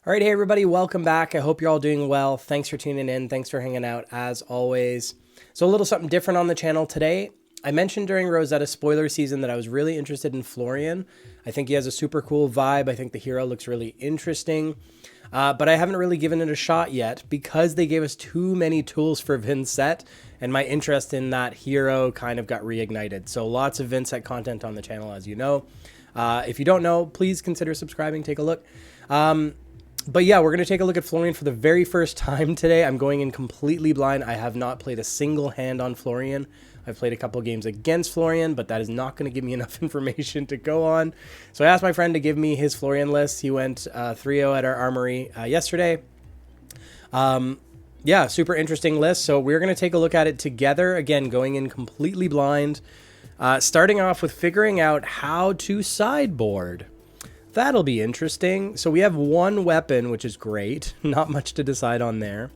All right, hey everybody, welcome back. I hope you're all doing well. Thanks for tuning in. Thanks for hanging out as always. So a little something different on the channel today. I mentioned during Rosetta spoiler season that I was really interested in Florian. I think he has a super cool vibe. I think the hero looks really interesting. But I haven't really given it a shot yet because they gave us too many tools for Vynnset, and my interest in that hero kind of got reignited. So lots of Vynnset content on the channel, as you know. If you don't know, please consider subscribing. Take a look. But yeah, we're going to take a look at Florian for the very first time today. I'm going in completely blind. I have not played a single hand on Florian. I've played a couple games against Florian, but that is not going to give me enough information to go on. So I asked my friend to give me his Florian list. He went 3-0 at our armory yesterday. Yeah, super interesting list. So we're going to take a look at it together. Again, going in completely blind. Starting off with figuring out how to sideboard. That'll be interesting. So we have one weapon, which is great. Not much to decide on there.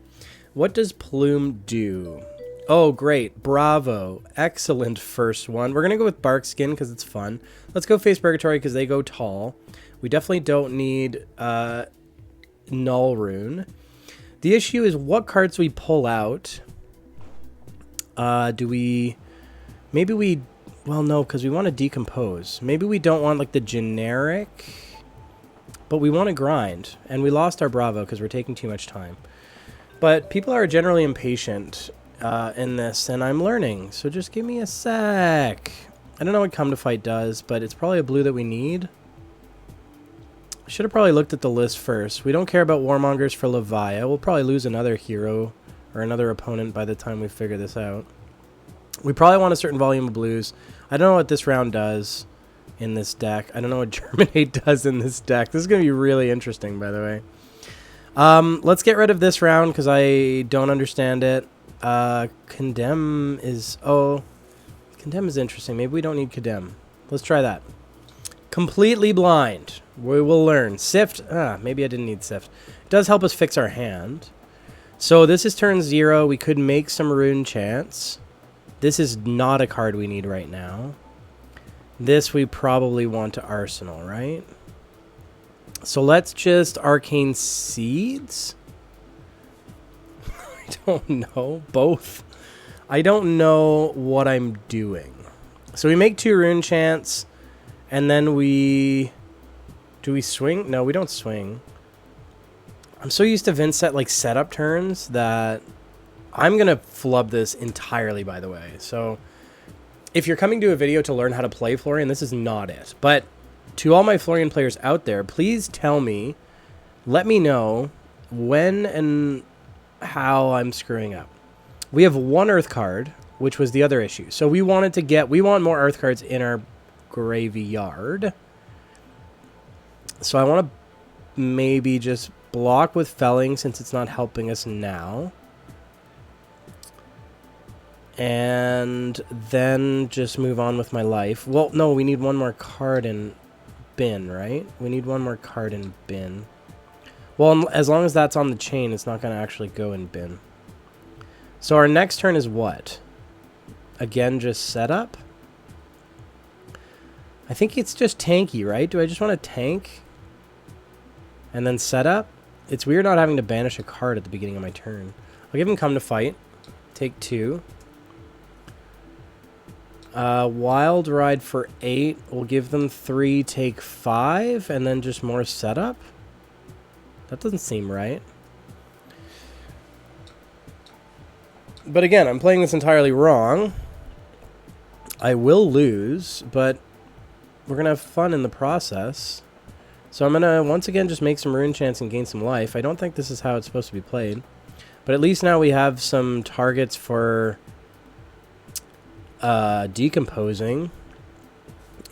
What does Plume do? Oh, great. Bravo. Excellent first one. We're going to go with Bark Skin because it's fun. Let's go Face Purgatory because they go tall. We definitely don't need Null Rune. The issue is what cards we pull out. Maybe we... Well, no, because we want to decompose. Maybe we don't want like the generic... But we want to grind, and we lost our Bravo because we're taking too much time. But people are generally impatient in this, and I'm learning, so just give me a sec. I don't know what Come to Fight does, but it's probably a blue that we need. Should have probably looked at the list first. We don't care about Warmongers for Leviah. We'll probably lose another hero or another opponent by the time we figure this out. We probably want a certain volume of blues. I don't know what this round does in this deck. I don't know what Germinate does in this deck. This is going to be really interesting, by the way. Let's get rid of this round because I don't understand it. Condemn is... Oh, Condemn is interesting. Maybe we don't need Condemn. Let's try that. Completely blind. We will learn. Sift. Maybe I didn't need Sift. It does help us fix our hand. So this is turn 0. We could make some Rune Chance. This is not a card we need right now. This we probably want to Arsenal, right? So let's just Arcane Seeds. I don't know. Both. I don't know what I'm doing. So we make 2 Rune Chants, and then we... Do we swing? No, we don't swing. I'm so used to Vynnset like setup turns that I'm going to flub this entirely, by the way. So... If you're coming to a video to learn how to play Florian, this is not it. But to all my Florian players out there, please tell me, let me know when and how I'm screwing up. We have 1 Earth card, which was the other issue. So we want more Earth cards in our graveyard. So I want to maybe just block with Felling since it's not helping us now. And then just move on with my life. Well, no, we need 1 more card in bin, right? We need 1 more card in bin. Well, as long as that's on the chain, it's not going to actually go in bin. So our next turn is what? Again, just setup? I think it's just tanky, right? Do I just want to tank? And then setup? It's weird not having to banish a card at the beginning of my turn. I'll give him Come to Fight. Take 2. Wild Ride for 8. We'll give them 3, take 5, and then just more setup? That doesn't seem right. But again, I'm playing this entirely wrong. I will lose, but we're going to have fun in the process. So I'm going to, once again, just make some Rune Chance and gain some life. I don't think this is how it's supposed to be played. But at least now we have some targets for... decomposing.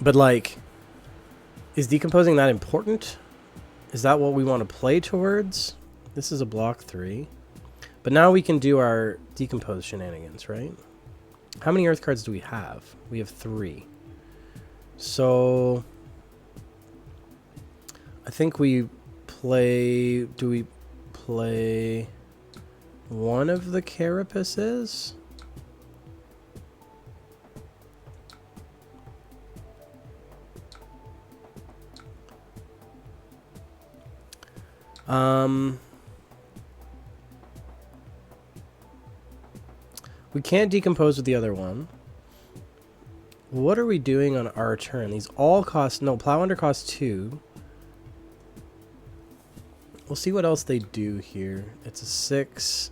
But like, is decomposing that important? Is that what we want to play towards? This is a block 3. But now we can do our decompose shenanigans, right? How many Earth cards do we have? We have 3. So I think we play... Do we play one of the Carapaces? We can't decompose with the other one. What are we doing on our turn? These all cost... No, Plow Under costs 2. We'll see what else they do here. It's a 6.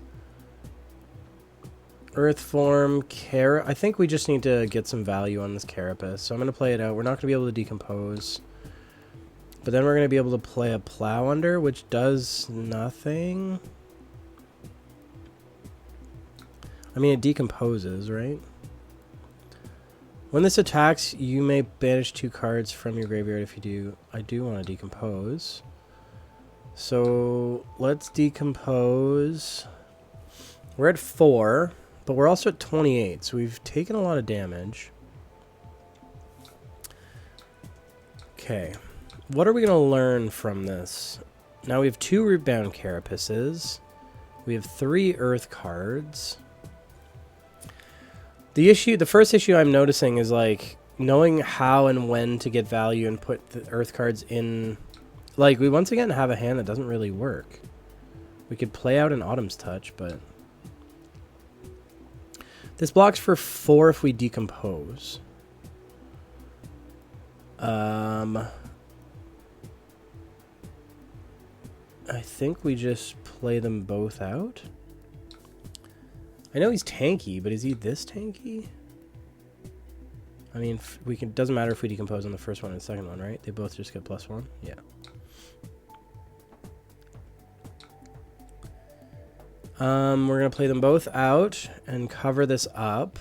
Earth Form, I think we just need to get some value on this Carapace. So I'm going to play it out. We're not going to be able to decompose. But then we're going to be able to play a Plow Under, which does nothing. I mean, it decomposes, right? When this attacks, you may banish 2 cards from your graveyard. If you do, I do want to decompose. So let's decompose. We're at 4, but we're also at 28, so we've taken a lot of damage. Okay. What are we going to learn from this? Now we have 2 Rootbound Carapaces. We have 3 Earth cards. The first issue I'm noticing is like knowing how and when to get value and put the Earth cards in. Like, we once again have a hand that doesn't really work. We could play out an Autumn's Touch, but this blocks for 4 if we decompose. I think we just play them both out. I know he's tanky, but is he this tanky? I mean, we can. Doesn't matter if we decompose on the first one and the second one, right? They both just get +1. Yeah. We're gonna play them both out and cover this up.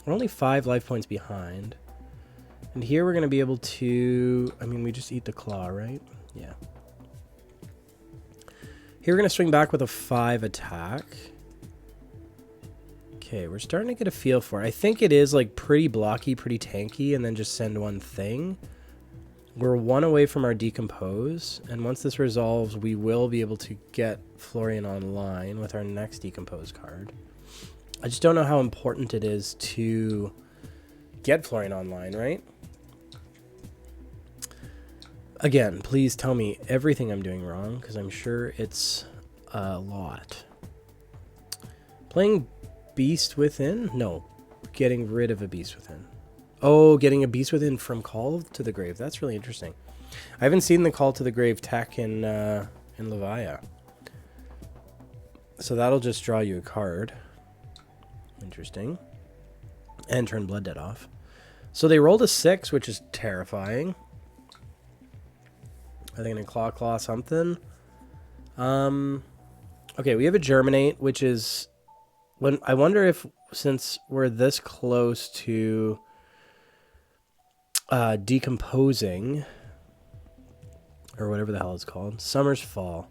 We're only 5 life points behind, and here we're gonna be able to. I mean, we just eat the claw, right? Yeah. Here we're gonna swing back with a 5 attack. Okay, we're starting to get a feel for it. I think it is like pretty blocky, pretty tanky, and then just send one thing. We're 1 away from our decompose, and once this resolves, we will be able to get Florian online with our next decompose card. I just don't know how important it is to get Florian online, right? Again, please tell me everything I'm doing wrong, because I'm sure it's a lot. Playing Beast Within? No. Getting rid of a Beast Within. Oh, getting a Beast Within from Call to the Grave. That's really interesting. I haven't seen the Call to the Grave tech in Levia. So that'll just draw you a card. Interesting. And turn Blood Debt off. So they rolled a 6, which is terrifying. Are they going to claw something? Okay, we have a Germinate, which is... I wonder if, since we're this close to decomposing, or whatever the hell it's called, Summer's Fall,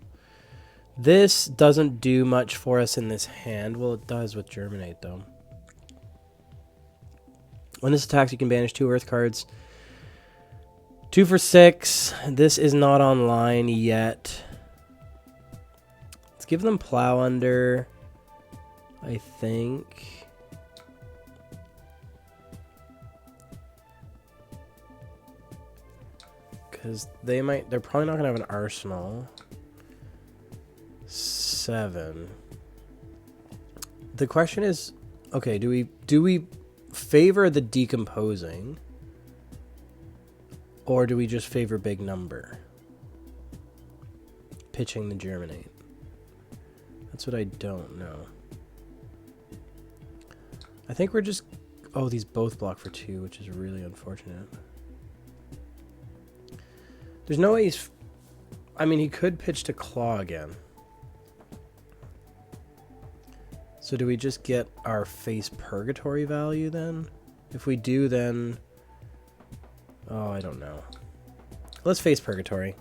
this doesn't do much for us in this hand. Well, it does with Germinate, though. When this attacks, you can banish 2 Earth cards. 2 for 6. This is not online yet. Let's give them Plow Under, I think. Because they're probably not going to have an arsenal. 7. The question is, okay, do we favor the decomposing, or do we just favor big number? Pitching the Germinate. That's what I don't know. I think we're just... Oh, these both block for 2, which is really unfortunate. There's no way he's... I mean, he could pitch to Claw again. So do we just get our face Purgatory value then? If we do, then... Oh, I don't know. Let's face Purgatory.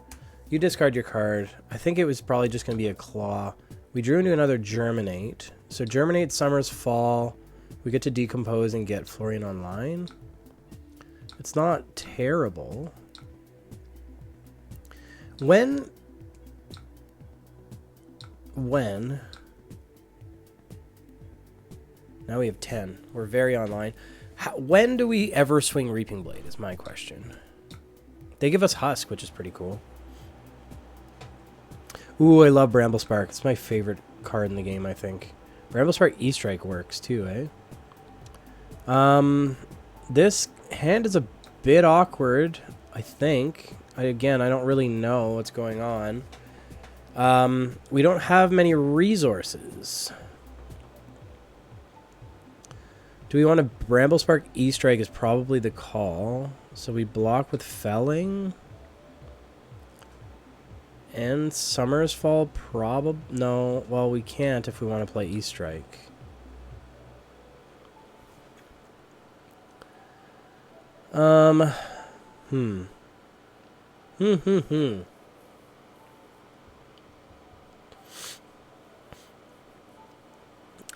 You discard your card. I think it was probably just going to be a Claw. We drew into another Germinate. So Germinate, Summer's Fall. We get to decompose and get Florian online. It's not terrible. When now we have 10. We're very online. When do we ever swing Reaping Blade is my question. They give us Husk, which is pretty cool. Ooh, I love Bramble Spark. It's my favorite card in the game, I think. Bramble Spark E-Strike works too, eh? This hand is a bit awkward, I think. Again, I don't really know what's going on. We don't have many resources. Do we want to... Bramble Spark E-Strike is probably the call. So we block with Felling. And Summer's Fall probably... No, well, we can't if we want to play E-Strike.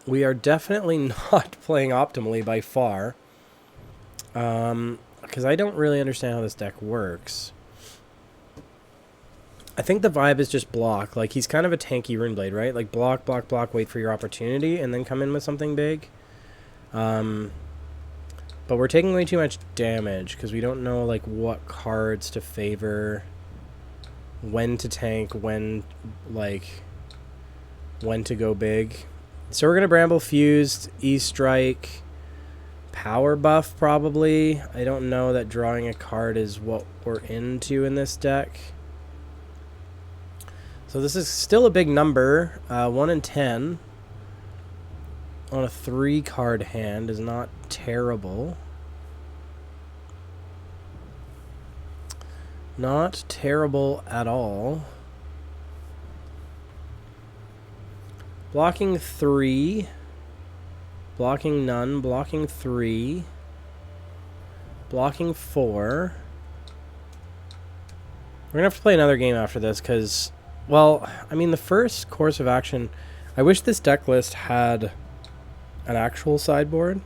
We are definitely not playing optimally by far. Because I don't really understand how this deck works. I think the vibe is just block. Like, he's kind of a tanky Runeblade, right? Like, block, block, block, wait for your opportunity, and then come in with something big. But we're taking way too much damage, because we don't know, like, what cards to favor, when to tank, when to go big. So we're going to Bramble Fused, E-Strike, Power Buff, probably. I don't know that drawing a card is what we're into in this deck. So this is still a big number. 1 in 10 on a 3-card hand is not terrible. Not terrible at all. Blocking 3. Blocking none. Blocking 3. Blocking 4. We're going to have to play another game after this because... Well, I mean, the first course of action... I wish this deck list had an actual sideboard.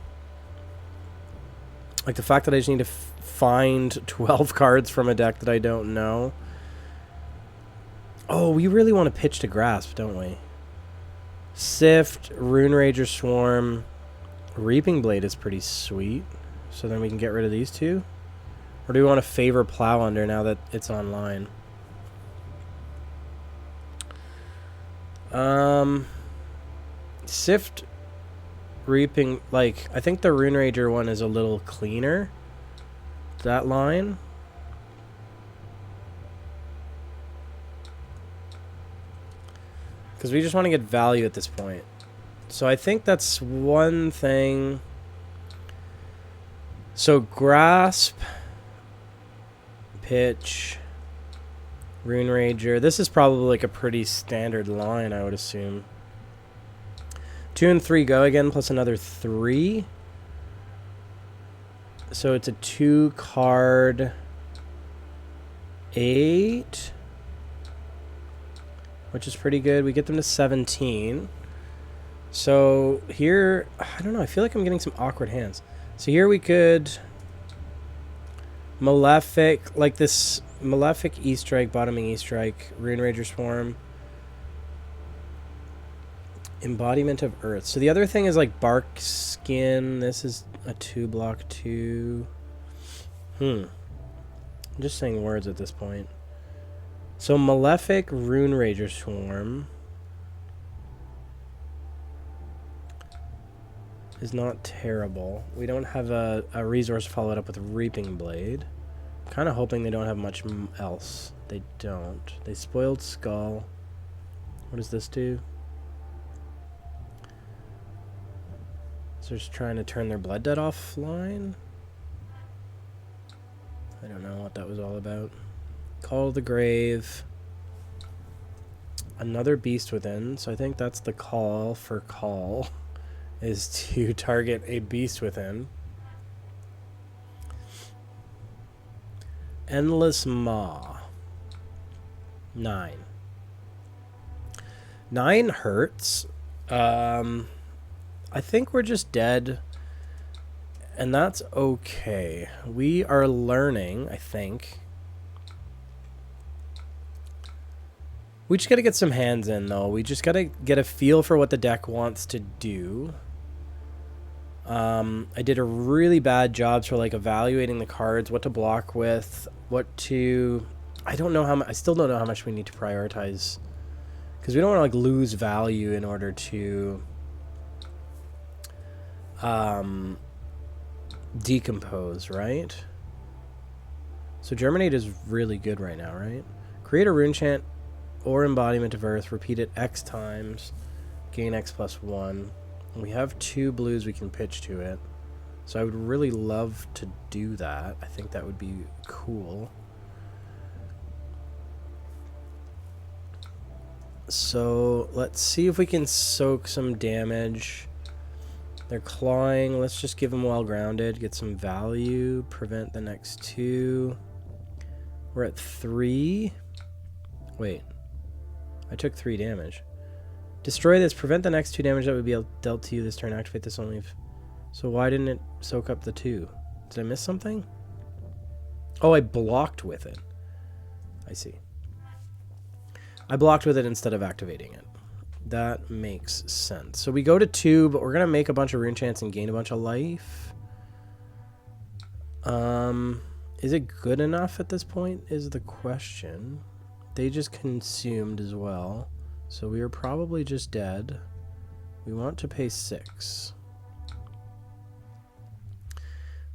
Like, the fact that I just need to find 12 cards from a deck that I don't know. Oh, we really want to pitch to Grasp, don't we? Sift, Rune Rager Swarm, Reaping Blade is pretty sweet. So then we can get rid of these two? Or do we want to favor Plow Under now that it's online? Sift, Reaping, like, I think the Rune Rager one is a little cleaner. That line. Because we just want to get value at this point. So I think that's one thing. So Grasp, Pitch, Rune Rager. This is probably like a pretty standard line, I would assume. 2 and 3 go again, plus another 3. So it's a 2-card 8. Which is pretty good. We get them to 17. So here, I don't know, I feel like I'm getting some awkward hands. So here we could Malefic, like this Malefic E-Strike, bottoming E-Strike, Rune Rager Swarm, Embodiment of Earth. So the other thing is like Bark Skin. This is a 2-block 2. I'm just saying words at this point. So Malefic, Rune Rager Swarm is not terrible. We don't have a resource to follow it up with Reaping Blade. Kind of hoping they don't have much else. They don't. They Spoiled Skull. What does this do? So they're just trying to turn their Blood Debt offline? I don't know what that was all about. Call of the Grave. Another Beast Within. So I think that's the call for call. Is to target a Beast Within. Endless Maw. 9. 9 hurts. I think we're just dead. And that's okay. We are learning, I think. We just got to get some hands in, though. We just got to get a feel for what the deck wants to do. I did a really bad job for like evaluating the cards, what to block with, what to... I don't know how much... I still don't know how much we need to prioritize Because we don't want to like lose value in order to decompose, right? So Germinate is really good right now, right? Create a rune chant or embodiment of earth, repeat it X times, gain X plus 1. We have 2 blues we can pitch to it. So I would really love to do that. I think that would be cool. So let's see if we can soak some damage. They're clawing. Let's just give them well grounded. Get some value. Prevent the next 2. We're at 3. Wait. I took 3 damage. Destroy this. Prevent the next 2 damage that would be dealt to you this turn. Activate this only if... So why didn't it soak up the 2? Did I miss something? Oh, I blocked with it. I see. I blocked with it instead of activating it. That makes sense. So we go to 2, but we're going to make a bunch of rune chants and gain a bunch of life. Is it good enough at this point is the question. They just consumed as well. So we are probably just dead. We want to pay 6.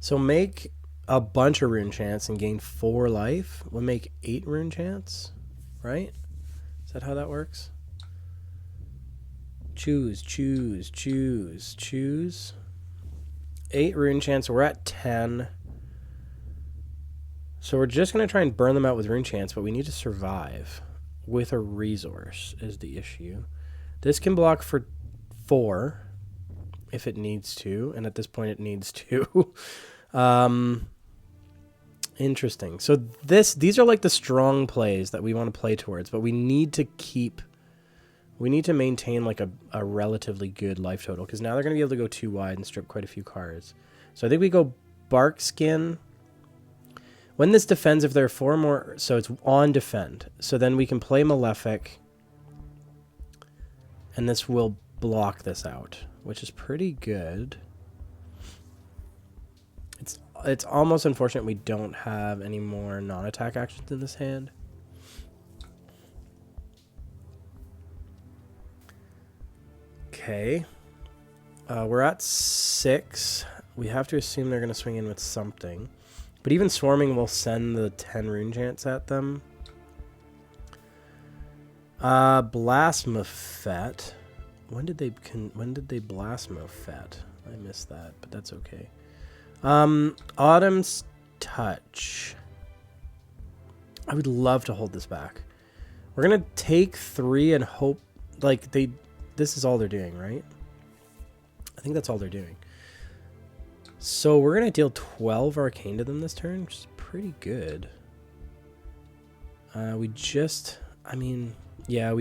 So make a bunch of rune chants and gain 4 life. We'll make 8 rune chants, right? Is that how that works? Choose, choose, choose, choose. 8 rune chants. We're at 10. So we're just going to try and burn them out with rune chants, but we need to survive with a resource is the issue. This can block for 4 if it needs to, and at this point it needs to. Interesting. So these are like the strong plays that we want to play towards, but we need to maintain like a relatively good life total, because now they're going to be able to go 2 wide and strip quite a few cards. So I think we go Bark Skin. When this defends, if there are 4 more, so it's on defend. So then we can play Malefic, and this will block this out, which is pretty good. It's almost unfortunate we don't have any more non-attack actions in this hand. Okay. We're at 6. We have to assume they're going to swing in with something. But even swarming will send the 10 rune chants at them. Blasmophet. When did they Blasmophet? I missed that, but that's okay. Autumn's Touch. I would love to hold this back. We're gonna take 3 and hope like this is all they're doing, right? I think that's all they're doing. So we're going to deal 12 arcane to them this turn, which is pretty good. We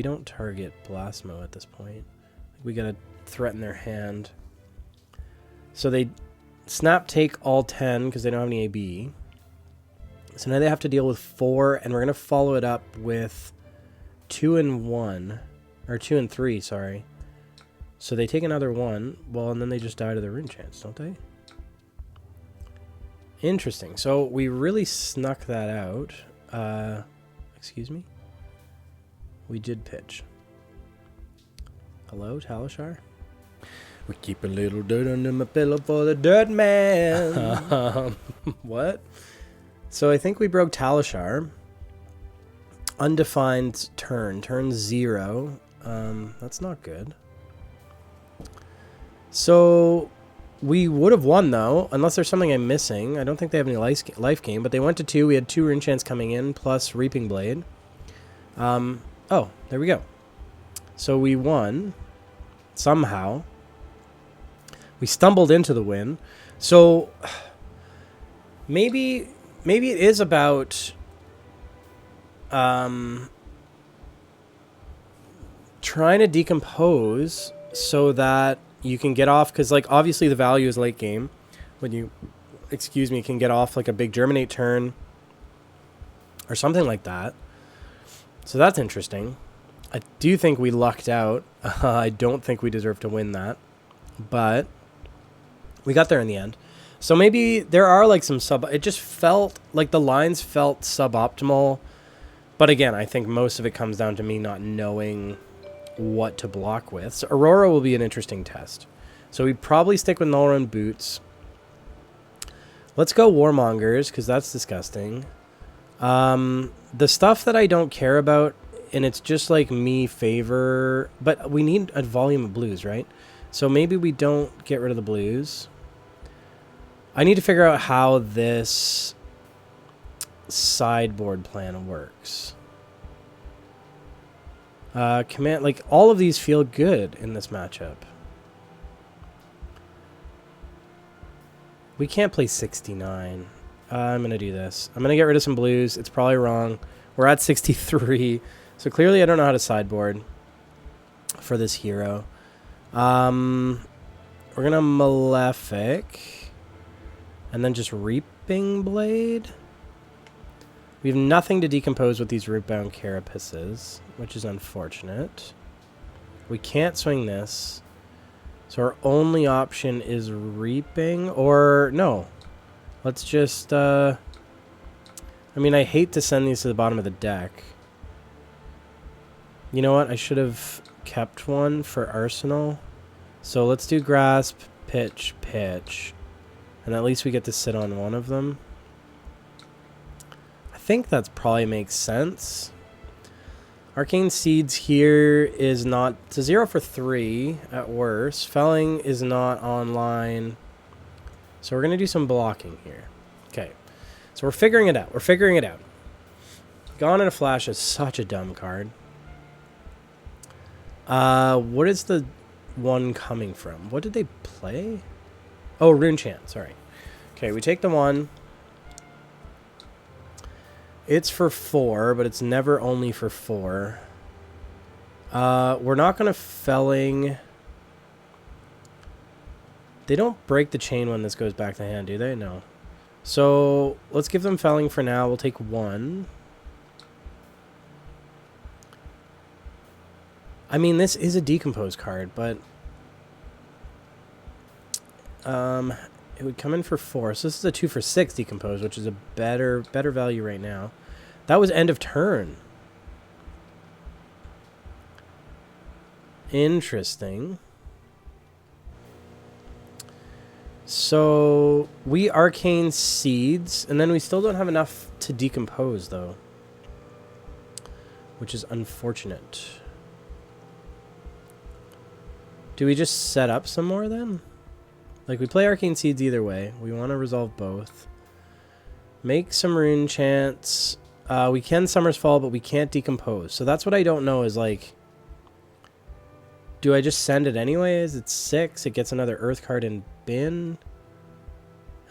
don't target Blasmo at this point. We got to threaten their hand. So they snap take all 10 because they don't have any AB. So now they have to deal with 4, and we're going to follow it up with 2 and 1, or 2 and 3, sorry. So they take another 1, well, and then they just die to the rune chance, don't they? Interesting. So we really snuck that out. Excuse me? We did pitch. Hello, Talishar? We keep a little dirt under my pillow for the dirt man. What? So I think we broke Talishar. Undefined turn. Turn 0. That's not good. So we would have won, though, unless there's something I'm missing. I don't think they have any life gain, but they went to 2. We had 2 rune chants coming in, plus Reaping Blade. Oh, there we go. So we won, somehow. We stumbled into the win. So maybe it is about trying to decompose so that you can get off, because like obviously the value is late game when you can get off like a big Germinate turn or something like that. So that's interesting. I do think we lucked out. I don't think we deserve to win that, but we got there in the end. So maybe there are like some it just felt like the lines felt suboptimal. But again, I think most of it comes down to me not knowing what to block with. So Aurora will be an interesting test. So we probably stick with Null Run Boots. Let's go Warmongers, because that's disgusting. The stuff that I don't care about, and it's just like me favor, but we need a volume of blues, right? So maybe we don't get rid of the blues. I need to figure out how this sideboard plan works. Command, like all of these feel good in this matchup. We can't play 69. I'm going to do this. I'm going to get rid of some blues. It's probably wrong. We're at 63. So clearly I don't know how to sideboard for this hero. We're going to Malefic. And then just Reaping Blade. We have nothing to decompose with these Rootbound Carapaces, which is unfortunate. We can't swing this. So our only option is Reaping, or no. Let's just, I mean, I hate to send these to the bottom of the deck. You know what? I should have kept one for Arsenal. So let's do Grasp, Pitch, Pitch. And at least we get to sit on one of them. I think that probably makes sense. Arcane Seeds here is not... It's a 0 for 3 at worst. Felling is not online. So we're going to do some blocking here. Okay. So we're figuring it out. We're figuring it out. Gone in a Flash is such a dumb card. What is the one coming from? What did they play? Oh, Rune Chant. Sorry. Okay, we take the 1. It's for 4, but it's never only for 4. We're not going to Felling. They don't break the chain when this goes back to hand, do they? No. So let's give them Felling for now. We'll take 1. I mean, this is a Decompose card, but it would come in for 4. So this is a 2 for 6 Decompose, which is a better value right now. That was end of turn. Interesting. So we Arcane Seeds, and then we still don't have enough to decompose, though, which is unfortunate. Do we just set up some more then? Like, we play Arcane Seeds either way. We want to resolve both. Make some Rune Chants. We can Summer's Fall, but we can't decompose. So that's what I don't know is, like, do I just send it anyways? It's 6. It gets another Earth card in bin.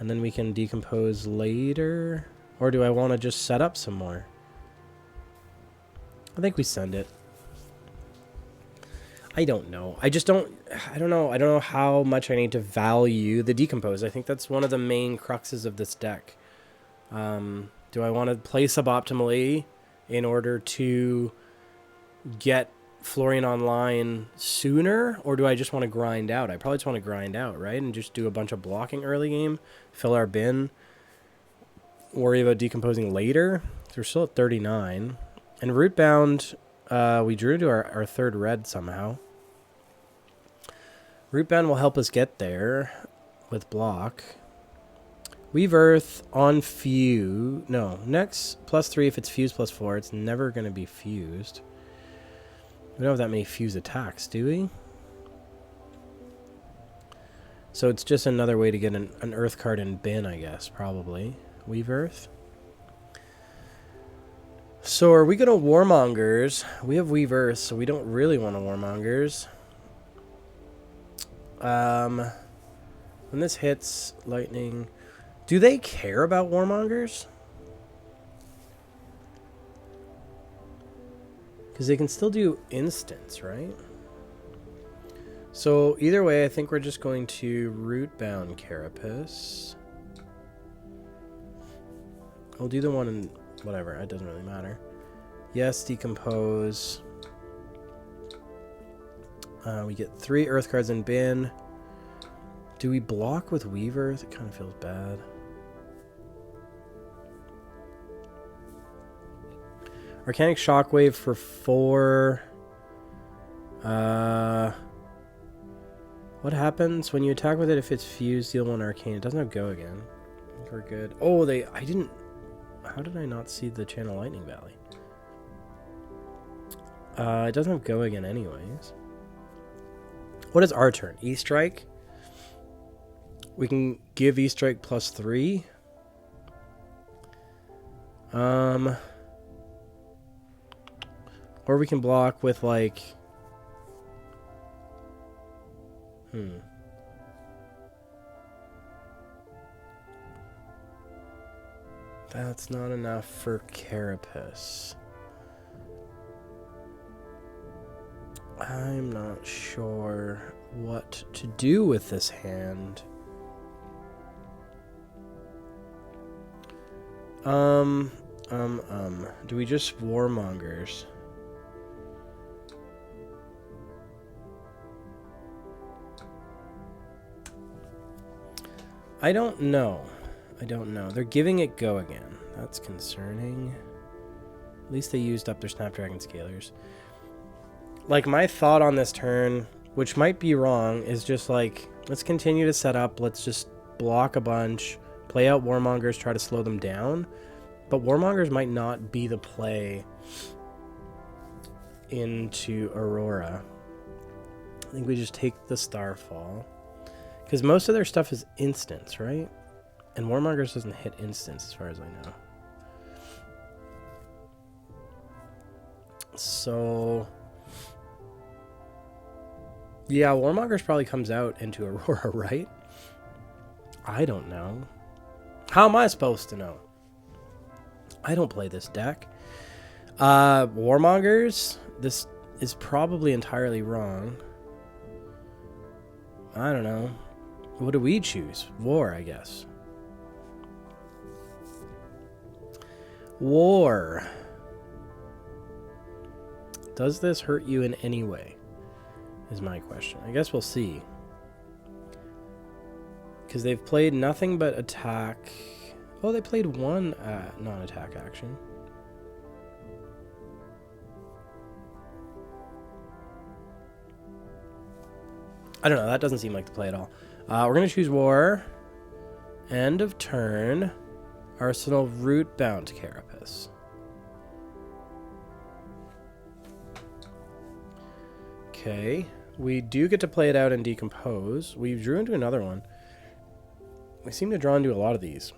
And then we can decompose later. Or do I want to just set up some more? I think we send it. I don't know. I don't know. I don't know how much I need to value the decompose. I think that's one of the main cruxes of this deck. Do I want to play suboptimally in order to get Florian online sooner? Or do I just want to grind out? I probably just want to grind out, right? And just do a bunch of blocking early game, fill our bin, worry about decomposing later. So we're still at 39. And Rootbound, we drew to our third red somehow. Rootbound will help us get there with block. Weave Earth on Fuse. No, next +3 if it's Fuse +4. It's never going to be fused. We don't have that many fuse attacks, do we? So it's just another way to get an Earth card in bin, I guess, probably. Weave Earth. So are we going to Warmongers? We have Weave Earth, so we don't really want to Warmongers. When this hits lightning, do they care about Warmongers? Because they can still do instants, right? So either way, I think we're just going to Rootbound Carapace. I'll do the one in whatever. It doesn't really matter. Yes, decompose. We get 3 Earth cards in bin. Do we block with Weave Earth? It kind of feels bad. Arcanic Shockwave for 4. What happens when you attack with it if it's fused, deal 1 arcane? It doesn't have go again. I think we're good. Oh, I didn't... How did I not see the Channel Lightning Valley? It doesn't have go again anyways. What is our turn? E-Strike? We can give E-Strike +3. Or we can block with, like... That's not enough for Carapace. I'm not sure what to do with this hand. Do we just Warmongers? I don't know. They're giving it go again. That's concerning. At least they used up their Snapdragon Scalers. Like, my thought on this turn, which might be wrong, is just like, let's continue to set up. Let's just block a bunch, play out Warmongers, try to slow them down. But Warmongers might not be the play into Aurora. I think we just take the Starfall. Because most of their stuff is instants, right? And Warmongers doesn't hit instants as far as I know. So... yeah, Warmongers probably comes out into Aurora, right? I don't know. How am I supposed to know? I don't play this deck. Warmongers? This is probably entirely wrong. I don't know. What do we choose? War, I guess. War. Does this hurt you in any way? Is my question. I guess we'll see. Because they've played nothing but attack. Oh, they played one non-attack action. I don't know. That doesn't seem like the play at all. We're going to choose War. End of turn. Arsenal Rootbound Carapace. Okay. We do get to play it out and decompose. We drew into another one. We seem to draw into a lot of these.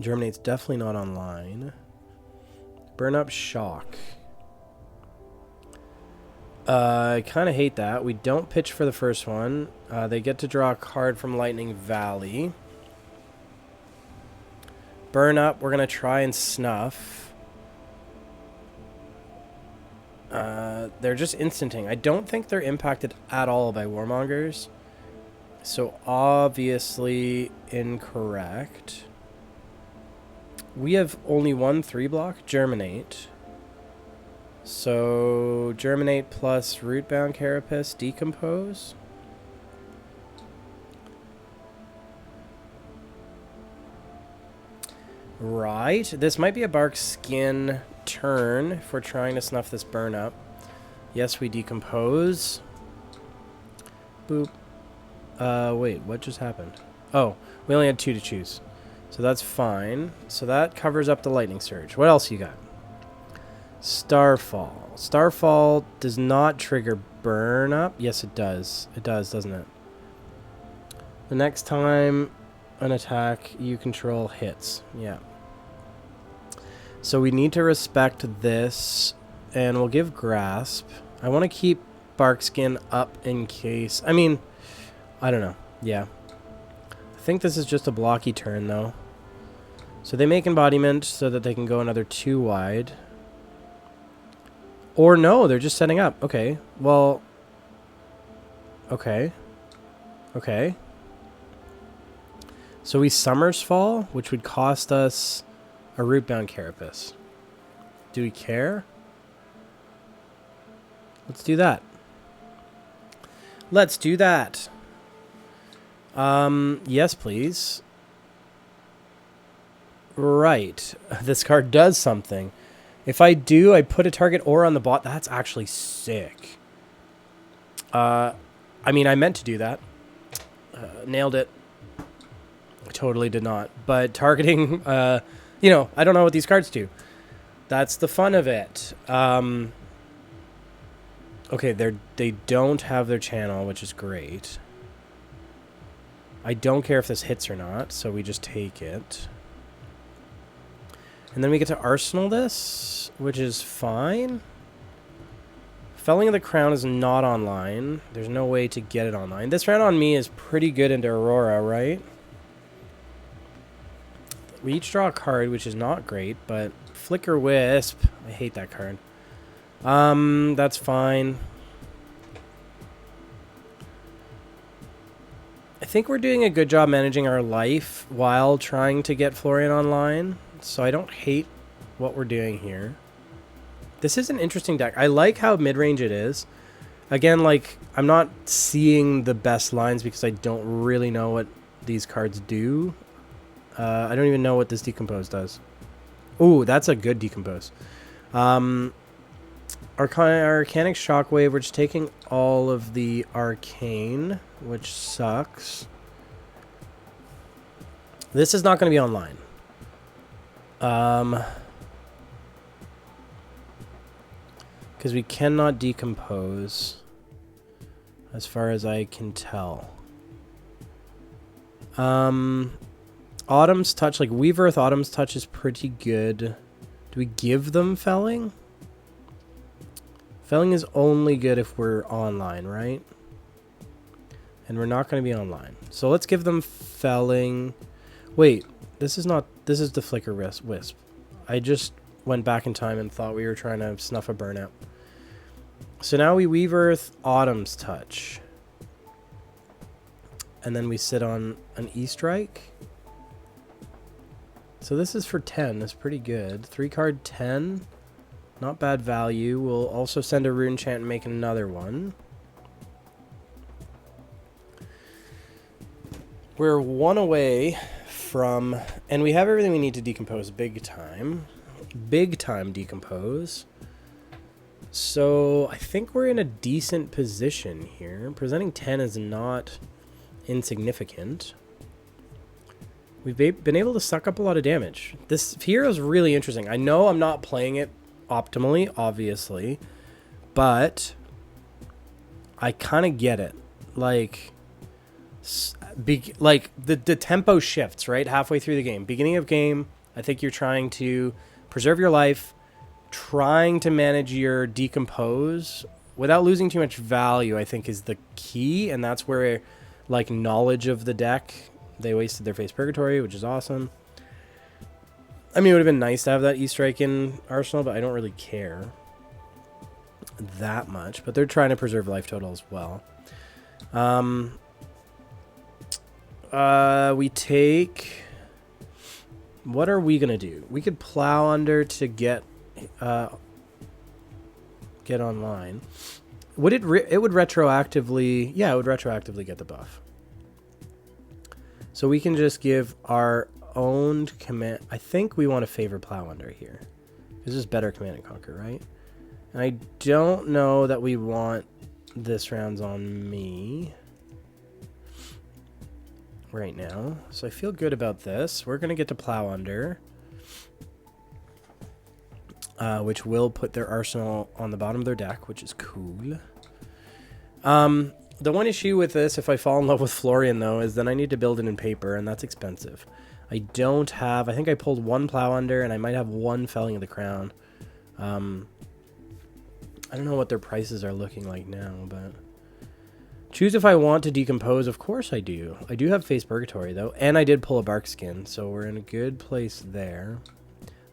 Germinate's definitely not online. Burn Up Shock. I kind of hate that. We don't pitch for the first one. They get to draw a card from Lightning Valley. Burn Up, we're going to try and snuff. They're just instanting. I don't think they're impacted at all by Warmongers. So obviously incorrect. We have only one 3-block, Germinate. So Germinate plus Rootbound Carapace, Decompose. Right. This might be a Bark Skin turn if we're trying to snuff this Burn Up. Yes, we Decompose. Boop. Wait, what just happened? Oh, we only had 2 to choose. So that's fine. So that covers up the Lightning Surge. What else you got? Starfall. Starfall does not trigger Burn Up. Yes, it does. It does, doesn't it? The next time an attack you control hits. Yeah. So we need to respect this, and we'll give Grasp. I want to keep Barkskin up in case... I mean, I don't know. Yeah. I think this is just a blocky turn, though. So they make Embodiment so that they can go another 2 wide. Or no, they're just setting up. Okay, well... Okay. Okay. So we Summer's Fall, which would cost us a Rootbound Carapace. Do we care? Let's do that. Let's do that. Yes, please. Right. This card does something. If I do, I put a target ore on the bot. That's actually sick. I mean, I meant to do that. Nailed it. Totally did not. But targeting, you know, I don't know what these cards do. That's the fun of it. Okay, they don't have their channel, which is great. I don't care if this hits or not, so we just take it. And then we get to Arsenal this, which is fine. Felling of the Crown is not online. There's no way to get it online. This round on me is pretty good into Aurora, right? We each draw a card, which is not great, but Flicker Wisp. I hate that card. That's fine. I think we're doing a good job managing our life while trying to get Florian online, so I don't hate what we're doing here. This is an interesting deck. I like how mid-range it is. Again, like, I'm not seeing the best lines because I don't really know what these cards do. I don't even know what this Decompose does. Ooh, that's a good Decompose. Arcanic Shockwave, we're just taking all of the Arcane, which sucks. This is not going to be online. Because we cannot decompose, as far as I can tell. Autumn's Touch, like Weaverth Autumn's Touch is pretty good. Do we give them Felling? Felling is only good if we're online, right? And we're not going to be online. So let's give them Felling. Wait, this is not, this is the Flicker Wisp. I just went back in time and thought we were trying to snuff a burnout. So now we Weaverth Autumn's Touch. And then we sit on an E-Strike. So this is for 10. That's pretty good. 3-card 10. Not bad value. We'll also send a Rune Chant and make another one. We're one away from... And we have everything we need to decompose big time. Big time decompose. So I think we're in a decent position here. Presenting 10 is not insignificant. We've been able to suck up a lot of damage. This hero is really interesting. I know I'm not playing it optimally, obviously, but I kind of get it. Like the tempo shifts, right? Halfway through the game. Beginning of game, I think you're trying to preserve your life, trying to manage your decompose without losing too much value, I think is the key, and that's where like knowledge of the deck. They wasted their Face Purgatory, which is awesome. I mean, it would have been nice to have that E-Strike in Arsenal, but I don't really care that much. But they're trying to preserve life total as well. We take... What are we going to do? We could Plow Under to get online. Would it would retroactively... Yeah, it would retroactively get the buff. So we can just give our own command. I think we want to favor Plow Under here. This is better Command and Conquer, right? And I don't know that we want this rounds on me right now. So I feel good about this. We're going to get to Plow Under, which will put their arsenal on the bottom of their deck, which is cool. The one issue with this, if I fall in love with Florian, though, is then I need to build it in paper, and that's expensive. I don't have... I think I pulled one Plow Under, and I might have one Felling of the Crown. I don't know what their prices are looking like now, but... Choose if I want to decompose. Of course I do. I do have Face Purgatory, though, and I did pull a Bark Skin, so we're in a good place there.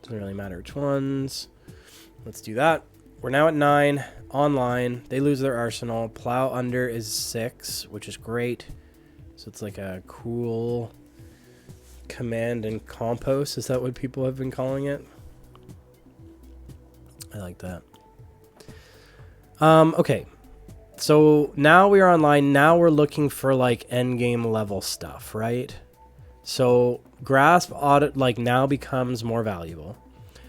Doesn't really matter which ones. Let's do that. We're now at 9, online. They lose their arsenal. Plow Under is 6, which is great. So it's like a cool command and compost. Is that what people have been calling it? I like that. Okay. So now we are online. Now we're looking for like endgame level stuff, right? So Grasp audit like now becomes more valuable.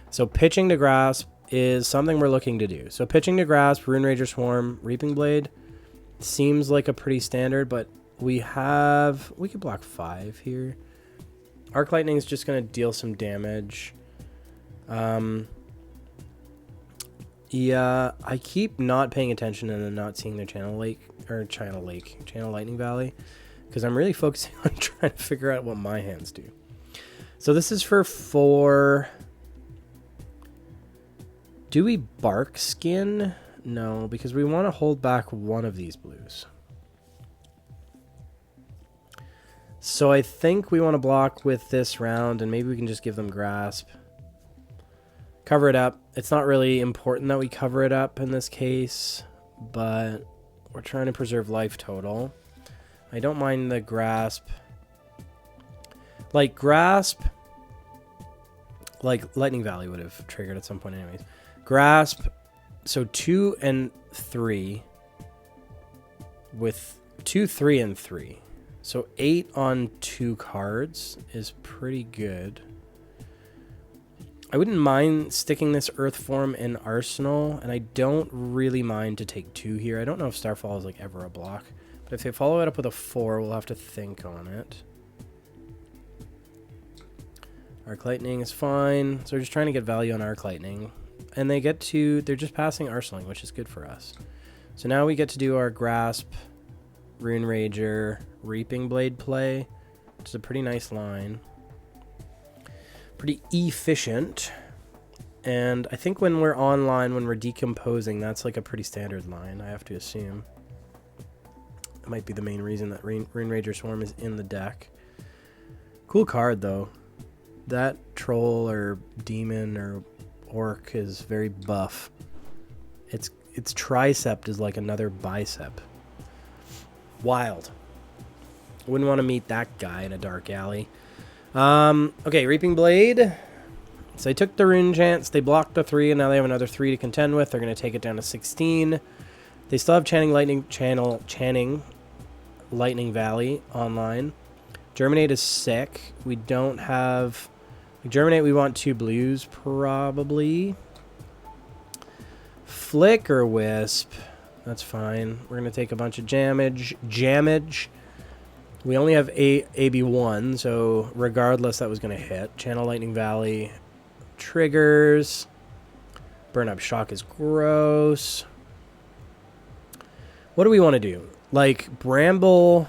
So pitching to Grasp is something we're looking to do. So pitching to Grasp, Rune Rager Swarm, Reaping Blade seems like a pretty standard, but we could block 5 here. Arc Lightning is just going to deal some damage. Yeah, I keep not paying attention and then not seeing their Channel Lightning Valley, because I'm really focusing on trying to figure out what my hands do. So this is for 4. Do we Bark Skin? No, because we want to hold back one of these blues. So I think we want to block with this round, and maybe we can just give them Grasp. Cover it up. It's not really important that we cover it up in this case, but we're trying to preserve life total. I don't mind the Grasp. Like, Grasp, like Lightning Valley would have triggered at some point anyways. Grasp, so 2 and 3 with 2, 3, and 3. So 8 on 2 cards is pretty good. I wouldn't mind sticking this Earth Form in Arsenal, and I don't really mind to take 2 here. I don't know if Starfall is like ever a block, but if they follow it up with a 4, we'll have to think on it. Arc Lightning is fine, so we're just trying to get value on Arc Lightning. And they're just passing Arsenal, which is good for us. So now we get to do our Grasp, Rune Rager, Reaping Blade play, which is a pretty nice line. Pretty efficient. And I think when we're online, when we're decomposing, that's like a pretty standard line, I have to assume. That might be the main reason that Rune Rager Swarm is in the deck. Cool card, though. That troll or demon or orc is very buff. Its tricep is like another bicep. Wild. Wouldn't want to meet that guy in a dark alley. Okay, Reaping Blade. So they took the rune chance. They blocked the 3, and now they have another 3 to contend with. They're going to take it down to 16. They still have Channing Lightning Valley online. Germinate is sick. We don't have... Germinate, we want 2 blues, probably. Flicker Wisp. That's fine. We're going to take a bunch of Jammage. We only have AB1, so regardless, that was going to hit. Channel Lightning Valley. Triggers. Burn Up Shock is gross. What do we want to do? Like, Bramble,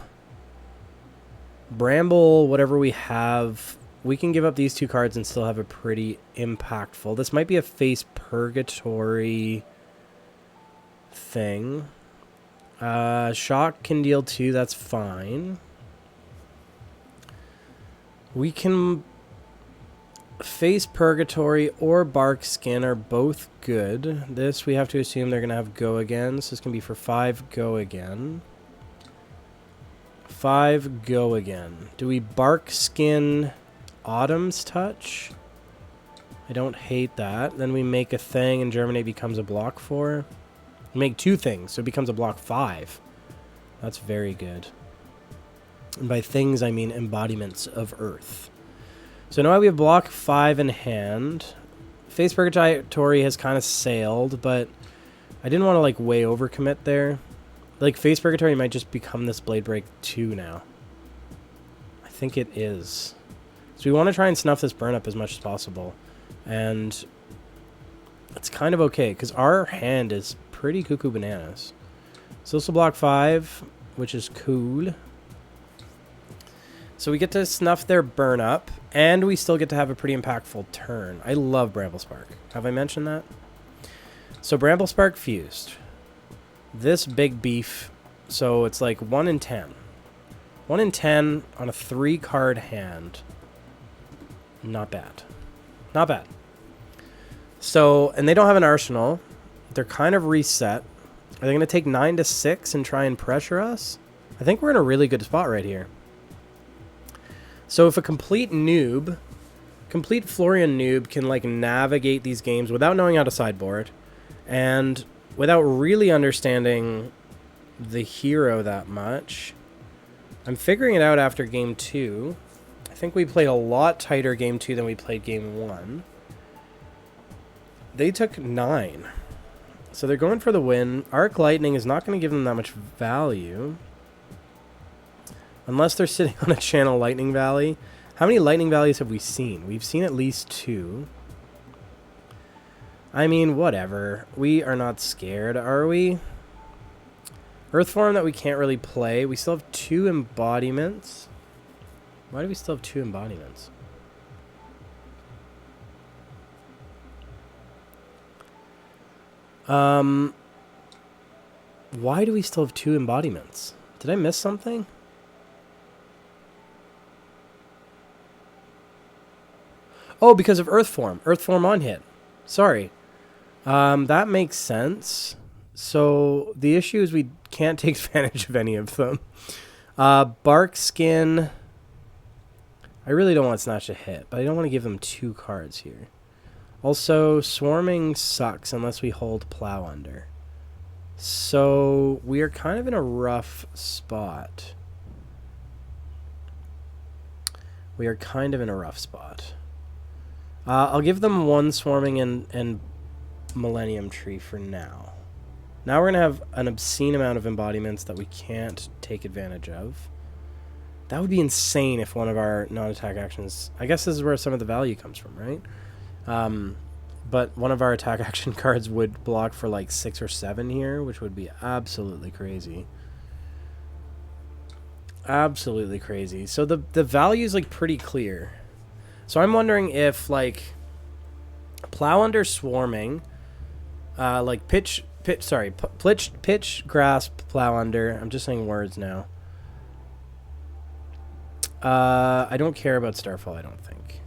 whatever we have... We can give up these 2 cards and still have a pretty impactful... This might be a Face Purgatory thing. Shock can deal 2, that's fine. We can... Face Purgatory or Bark Skin are both good. This, we have to assume they're going to have Go Again. So this can be for 5 Go Again. 5 Go Again. Do we Bark Skin Autumn's Touch? I don't hate that. Then we make a thing and Germinate becomes a block 4. We make 2 things, so it becomes a block 5. That's very good. And by things, I mean embodiments of Earth. So now we have block 5 in hand. Face Purgatory has kind of sailed, but I didn't want to like way overcommit there. Like Face Purgatory might just become this Blade Break 2 now. I think it is. So we want to try and snuff this burn up as much as possible. And it's kind of okay, because our hand is pretty cuckoo bananas. So this will block 5, which is cool. So we get to snuff their burn up, and we still get to have a pretty impactful turn. I love Bramble Spark. Have I mentioned that? So Bramble Spark fused. This big beef, so it's like 1 in 10. 1 in 10 on a 3-card hand. Not bad. Not bad. So, and they don't have an arsenal. They're kind of reset. Are they going to take 9 to 6 and try and pressure us? I think we're in a really good spot right here. So if a complete Florian noob can like navigate these games without knowing how to sideboard and without really understanding the hero that much, I'm figuring it out after game 2. I think we played a lot tighter game 2 than we played game 1. They took 9. So they're going for the win. Arc Lightning is not going to give them that much value. Unless they're sitting on a Channel Lightning Valley. How many Lightning Valleys have we seen? We've seen at least 2. I mean, whatever. We are not scared, are we? Earth form that we can't really play. We still have 2 embodiments. Why do we still have 2 embodiments? Why do we still have 2 embodiments? Did I miss something? Oh, because of Earth form. Earth form on hit. Sorry. That makes sense. So the issue is we can't take advantage of any of them. Bark Skin. I really don't want Snatch to hit, but I don't want to give them 2 cards here. Also, Swarming sucks unless we hold Plow Under. So we are kind of in a rough spot. We are kind of in a rough spot. I'll give them 1 Swarming and Millennium Tree for now. Now we're going to have an obscene amount of embodiments that we can't take advantage of. That would be insane if one of our non-attack actions... I guess this is where some of the value comes from, right? But one of our attack action cards would block for like 6 or 7 here, which would be absolutely crazy. Absolutely crazy. So the value is like pretty clear. So I'm wondering if like Plow Under Swarming, like pitch, Grasp, Plow Under. I'm just saying words now. I don't care about Starfall, I don't think.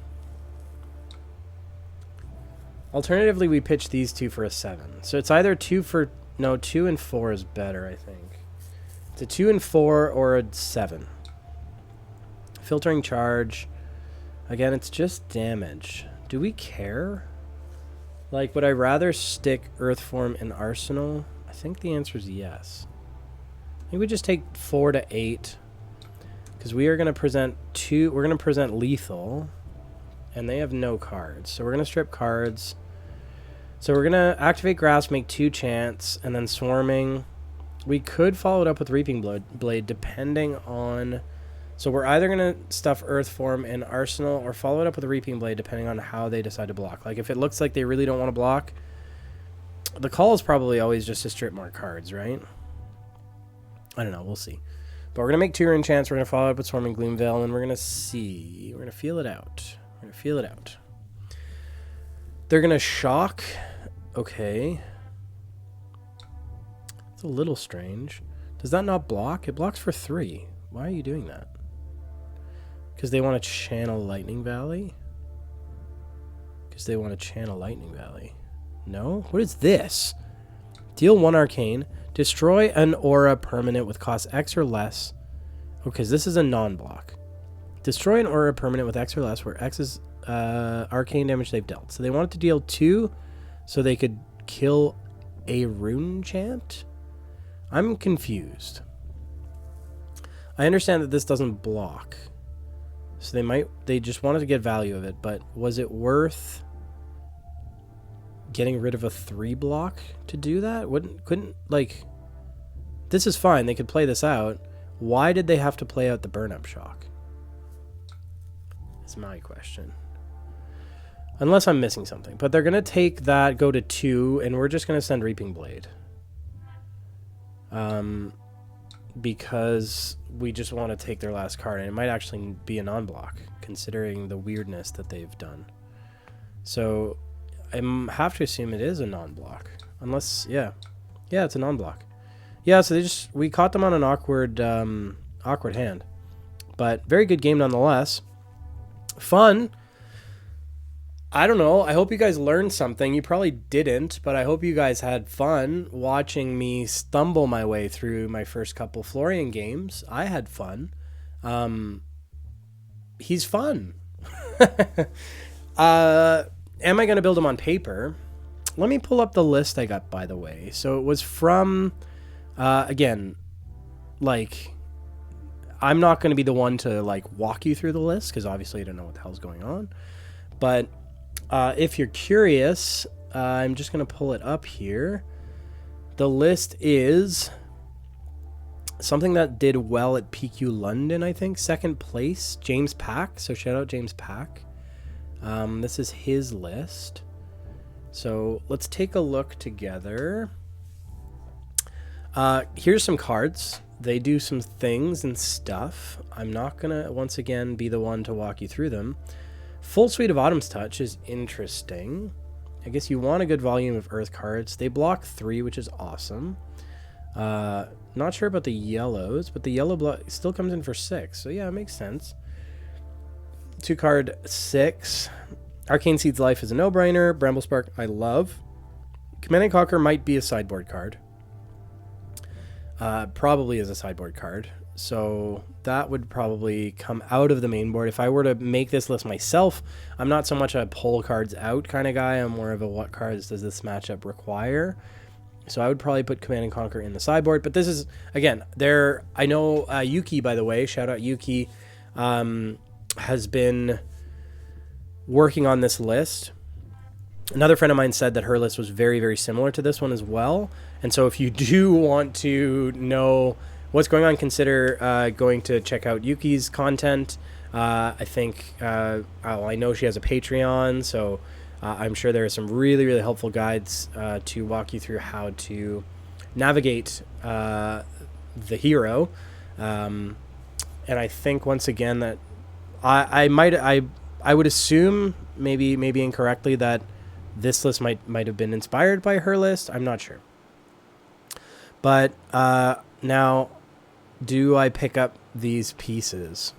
Alternatively, we pitch these 2 for a 7. So it's either 2 for... No, 2 and 4 is better, I think. It's a 2 and 4 or a 7. Filtering Charge. Again, it's just damage. Do we care? Like, would I rather stick Earth Form in Arsenal? I think the answer is yes. I think we just take 4 to 8. Because we are going to present 2... We're going to present Lethal. And they have no cards. So we're going to strip cards. So we're going to activate Grasp, make 2 chance, and then Swarming. We could follow it up with Reaping Blade, depending on... So we're either going to stuff Earth Form in Arsenal or follow it up with a Reaping Blade, depending on how they decide to block. Like, if it looks like they really don't want to block, the call is probably always just to strip more cards, right? I don't know. We'll see. But we're going to make 2 chance. We're going to follow it up with Swarming Gloomveil, and we're going to see. We're going to feel it out. We're going to feel it out. They're going to shock. Okay. It's a little strange. Does that not block? It blocks for 3. Why are you doing that? Because they want to channel Lightning Valley? Because they want to channel Lightning Valley. No? What is this? Deal 1 Arcane. Destroy an aura permanent with cost X or less. Okay, because this is a non-block. Destroy an aura permanent with X or less where X is arcane damage they've dealt. So they wanted to deal 2 so they could kill a rune chant? I'm confused. I understand that this doesn't block. So they just wanted to get value of it, but was it worth getting rid of a 3 block to do that? Couldn't like, this is fine, they could play this out. Why did they have to play out the burn up shock? That's my question. Unless I'm missing something. But they're going to take that, go to 2, and we're just going to send Reaping Blade. Because we just want to take their last card, and it might actually be a non-block, considering the weirdness that they've done. So I have to assume it is a non-block. Unless, yeah. Yeah, it's a non-block. Yeah, so we caught them on an awkward hand. But very good game nonetheless. Fun. I don't know. I hope you guys learned something. You probably didn't, but I hope you guys had fun watching me stumble my way through my first couple Florian games. I had fun. He's fun. Am I going to build him on paper? Let me pull up the list I got, by the way. So it was from, again, like, I'm not going to be the one to, like, walk you through the list, because obviously I don't know what the hell's going on. But if you're curious, I'm just going to pull it up here. The list is something that did well at PQ London, I think. Second place, James Pack. So shout out James Pack. This is his list. So let's take a look together. Here's some cards. They do some things and stuff. I'm not going to, once again, be the one to walk you through them. Full Suite of Autumn's Touch is interesting. I guess you want a good volume of Earth cards. They block 3, which is awesome. Not sure about the yellows, but the yellow block still comes in for 6. So yeah, it makes sense. 2 card 6. Arcane Seed's Life is a no-brainer. Bramblespark, I love. Command and Conquer might be a sideboard card. Probably is a sideboard card. So that would probably come out of the main board. If I were to make this list myself, I'm not so much a pull cards out kind of guy. I'm more of a what cards does this matchup require. So I would probably put Command and Conquer in the sideboard. But this is, again, there. I know Yuki, by the way, shout out Yuki, has been working on this list. Another friend of mine said that her list was very, very similar to this one as well. And so if you do want to know what's going on, consider going to check out Yuki's content. I think, I know she has a Patreon, so I'm sure there are some really, really helpful guides to walk you through how to navigate the hero. And I think, once again, that I would assume, maybe incorrectly, that this list might have been inspired by her list. I'm not sure. But now, do I pick up these pieces?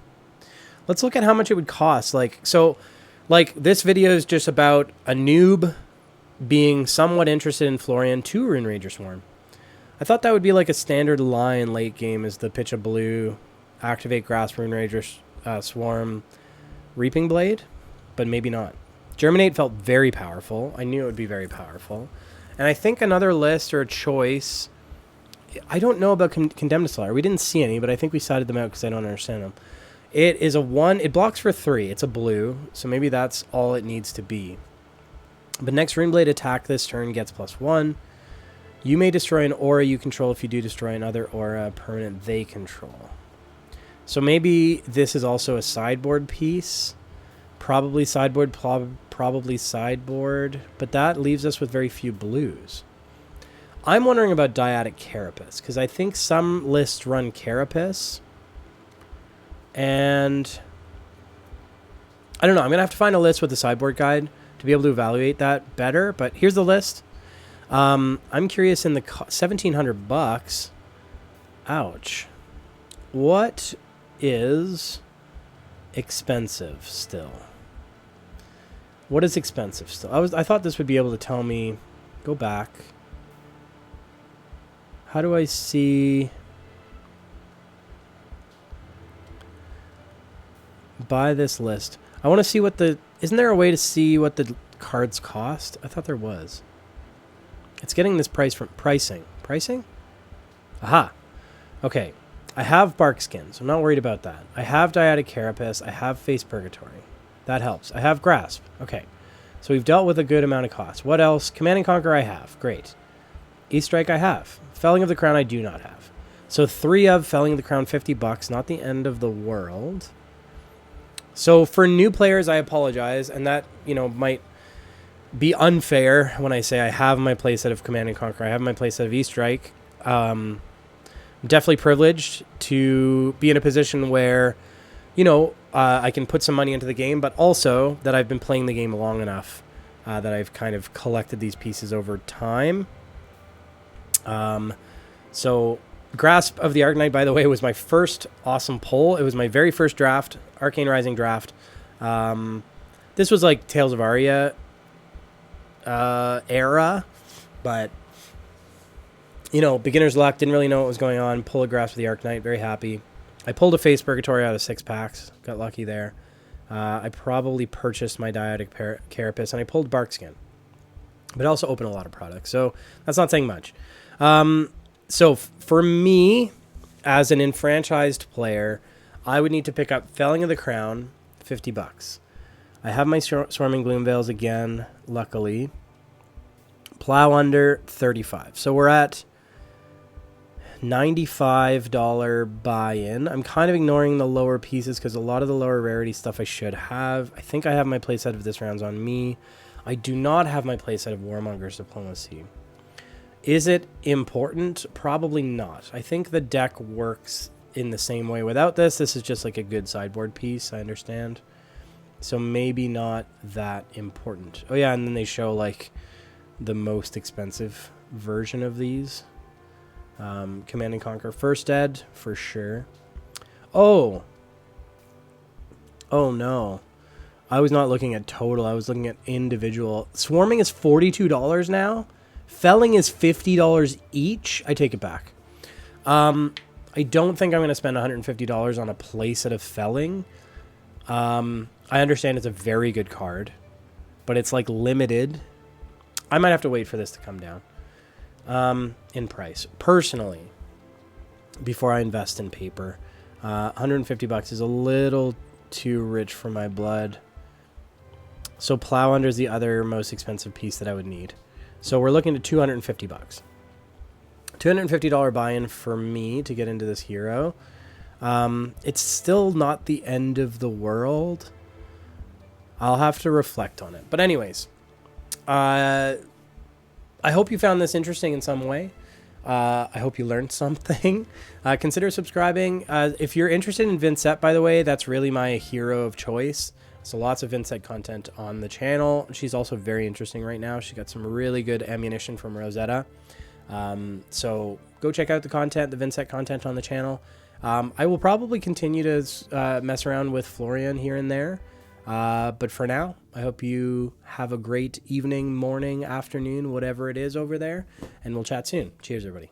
Let's look at how much it would cost. Like this video is just about a noob being somewhat interested in Florian 2 Rune Ranger Swarm. I thought that would be like a standard line late game, is the pitch a blue, activate Grasp Rune Ranger Swarm, Reaping Blade, but maybe not. Germinate felt very powerful. I knew it would be very powerful. And I think another list or a choice, I don't know about Condemned to Slaughter. We didn't see any, but I think we sided them out because I don't understand them. It is a 1. It blocks for 3. It's a blue, so maybe that's all it needs to be. But next Runeblade attack this turn gets +1. You may destroy an aura you control if you do destroy another aura permanent they control. So maybe this is also a sideboard piece. Probably sideboard, probably sideboard, but that leaves us with very few blues. I'm wondering about Dyadic Carapace, because I think some lists run Carapace, and I don't know. I'm going to have to find a list with a sideboard guide to be able to evaluate that better, but here's the list. I'm curious, in the $1,700, ouch, what is expensive still? What is expensive still? I thought this would be able to tell me. Go back. How do I see? Buy this list. I want to see what the... Isn't there a way to see what the cards cost? I thought there was. It's getting this price from pricing. Pricing? Aha. Okay. I have Barkskin, so I'm not worried about that. I have Dyadic Carapace. I have Face Purgatory. That helps. I have Grasp. Okay. So we've dealt with a good amount of cost. What else? Command and Conquer I have. Great. E-Strike I have. Felling of the Crown I do not have. So 3 of Felling of the Crown, $50. Not the end of the world. So for new players, I apologize. And that, might be unfair when I say I have my playset of Command and Conquer. I have my playset of E-Strike. I'm definitely privileged to be in a position where, I can put some money into the game, but also that I've been playing the game long enough that I've kind of collected these pieces over time. So Grasp of the Arcanite, by the way, was my first awesome pull. It was my very first draft, Arcane Rising draft. This was like Tales of Aria era, but beginner's luck, didn't really know what was going on. Pull a Grasp of the Arcanite, very happy. I pulled a Face Purgatory out of 6 packs, got lucky there. I probably purchased my Dyadic Carapace, and I pulled Barkskin. But I also opened a lot of products, so that's not saying much. So for me, as an enfranchised player, I would need to pick up Felling of the Crown, $50. I have my Swarming Gloomveils again, luckily. Plow under, 35. So we're at $95 buy-in. I'm kind of ignoring the lower pieces because a lot of the lower rarity stuff I should have. I think I have my playset of This Round's on Me. I do not have my playset of Warmonger's Diplomacy. Is it important? Probably not. I think the deck works in the same way without this. This is just like a good sideboard piece, I understand. So maybe not that important. Oh yeah, and then they show like the most expensive version of these. Command and Conquer. First Ed, for sure. Oh no. I was not looking at total. I was looking at individual. Swarming is $42 now. Felling is $50 each. I take it back. I don't think I'm going to spend $150 on a playset of Felling. I understand it's a very good card, but it's like limited. I might have to wait for this to come down in price. Personally, before I invest in paper, $150 is a little too rich for my blood. So Plow Under is the other most expensive piece that I would need. So we're looking at $250. $250 buy-in for me to get into this hero. It's still not the end of the world. I'll have to reflect on it. But anyways, I hope you found this interesting in some way. I hope you learned something. Consider subscribing. If you're interested in Vynnset, by the way, that's really my hero of choice. So lots of Vynnset content on the channel. She's also very interesting right now. She got some really good ammunition from Rosetta. So go check out the content, the Vynnset content on the channel. I will probably continue to mess around with Florian here and there. But for now, I hope you have a great evening, morning, afternoon, whatever it is over there. And we'll chat soon. Cheers, everybody.